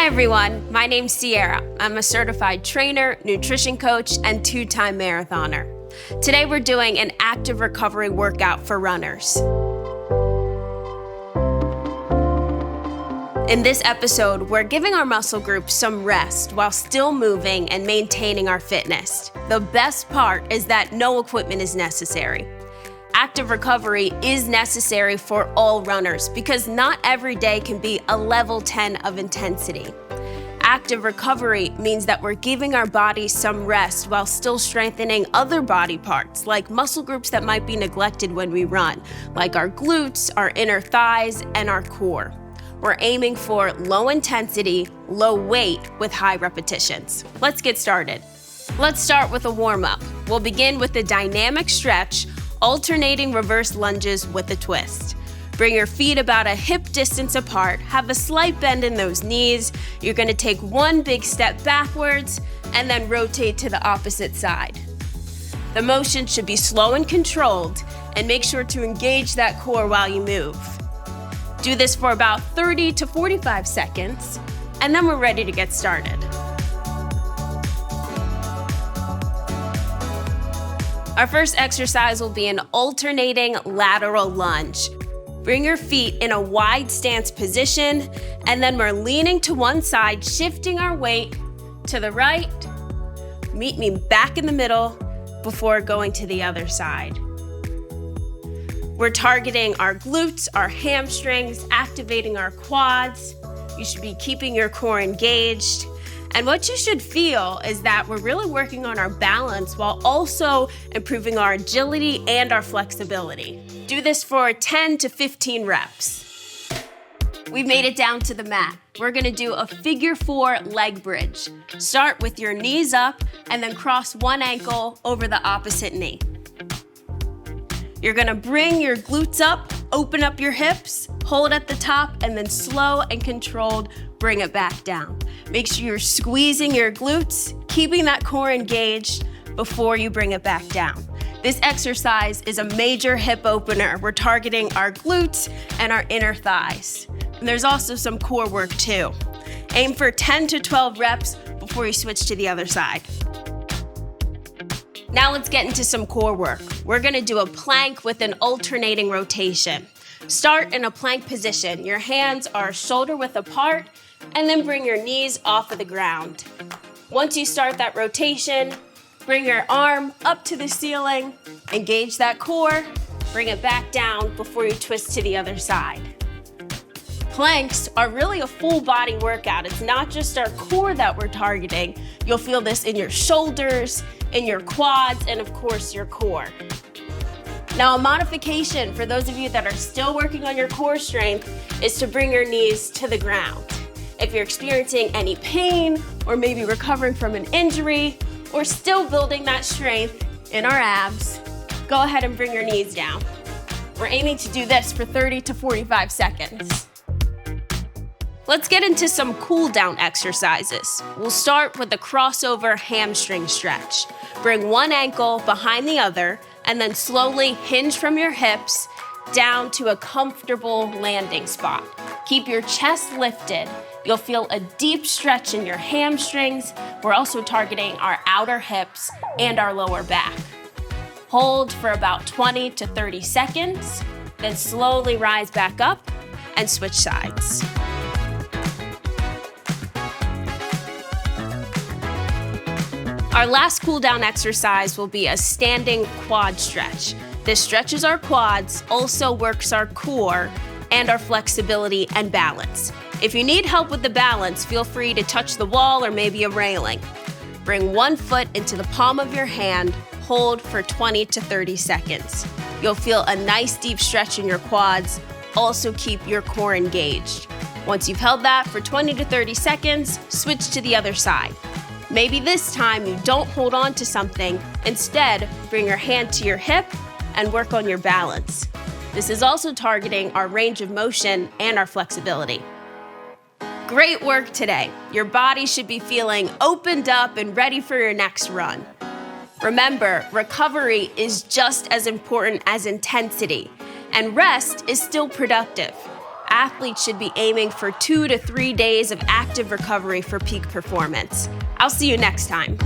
Hi everyone, my name's Sierra. I'm a certified trainer, nutrition coach, and 2-time marathoner. Today we're doing an active recovery workout for runners. In this episode, we're giving our muscle groups some rest while still moving and maintaining our fitness. The best part is that no equipment is necessary. Active recovery is necessary for all runners because not every day can be a level 10 of intensity. Active recovery means that we're giving our bodies some rest while still strengthening other body parts, like muscle groups that might be neglected when we run, like our glutes, our inner thighs, and our core. We're aiming for low intensity, low weight with high repetitions. Let's get started. Let's start with a warm-up. We'll begin with a dynamic stretch, alternating reverse lunges with a twist. Bring your feet about a hip distance apart, have a slight bend in those knees. You're gonna take one big step backwards and then rotate to the opposite side. The motion should be slow and controlled, and make sure to engage that core while you move. Do this for about 30 to 45 seconds, and then we're ready to get started. Our first exercise will be an alternating lateral lunge. Bring your feet in a wide stance position, and then we're leaning to one side, shifting our weight to the right. Meet me back in the middle before going to the other side. We're targeting our glutes, our hamstrings, activating our quads. You should be keeping your core engaged. And what you should feel is that we're really working on our balance while also improving our agility and our flexibility. Do this for 10 to 15 reps. We've made it down to the mat. We're gonna do a figure 4 leg bridge. Start with your knees up and then cross one ankle over the opposite knee. You're gonna bring your glutes up, open up your hips, hold at the top, and then slow and controlled, bring it back down. Make sure you're squeezing your glutes, keeping that core engaged before you bring it back down. This exercise is a major hip opener. We're targeting our glutes and our inner thighs. And there's also some core work too. Aim for 10 to 12 reps before you switch to the other side. Now let's get into some core work. We're gonna do a plank with an alternating rotation. Start in a plank position. Your hands are shoulder width apart, and then bring your knees off of the ground. Once you start that rotation, bring your arm up to the ceiling, engage that core, bring it back down before you twist to the other side. Planks are really a full body workout. It's not just our core that we're targeting. You'll feel this in your shoulders, in your quads, and of course your core. Now, a modification for those of you that are still working on your core strength is to bring your knees to the ground. If you're experiencing any pain or maybe recovering from an injury or still building that strength in our abs, go ahead and bring your knees down. We're aiming to do this for 30 to 45 seconds. Let's get into some cool down exercises. We'll start with the crossover hamstring stretch. Bring one ankle behind the other and then slowly hinge from your hips down to a comfortable landing spot. Keep your chest lifted. You'll feel a deep stretch in your hamstrings. We're also targeting our outer hips and our lower back. Hold for about 20 to 30 seconds, then slowly rise back up and switch sides. Our last cool down exercise will be a standing quad stretch. This stretches our quads, also works our core and our flexibility and balance. If you need help with the balance, feel free to touch the wall or maybe a railing. Bring one foot into the palm of your hand, hold for 20 to 30 seconds. You'll feel a nice deep stretch in your quads, also keep your core engaged. Once you've held that for 20 to 30 seconds, switch to the other side. Maybe this time you don't hold on to something, instead bring your hand to your hip and work on your balance. This is also targeting our range of motion and our flexibility. Great work today. Your body should be feeling opened up and ready for your next run. Remember, recovery is just as important as intensity, and rest is still productive. athletes should be aiming for 2 to 3 days of active recovery for peak performance. I'll see you next time.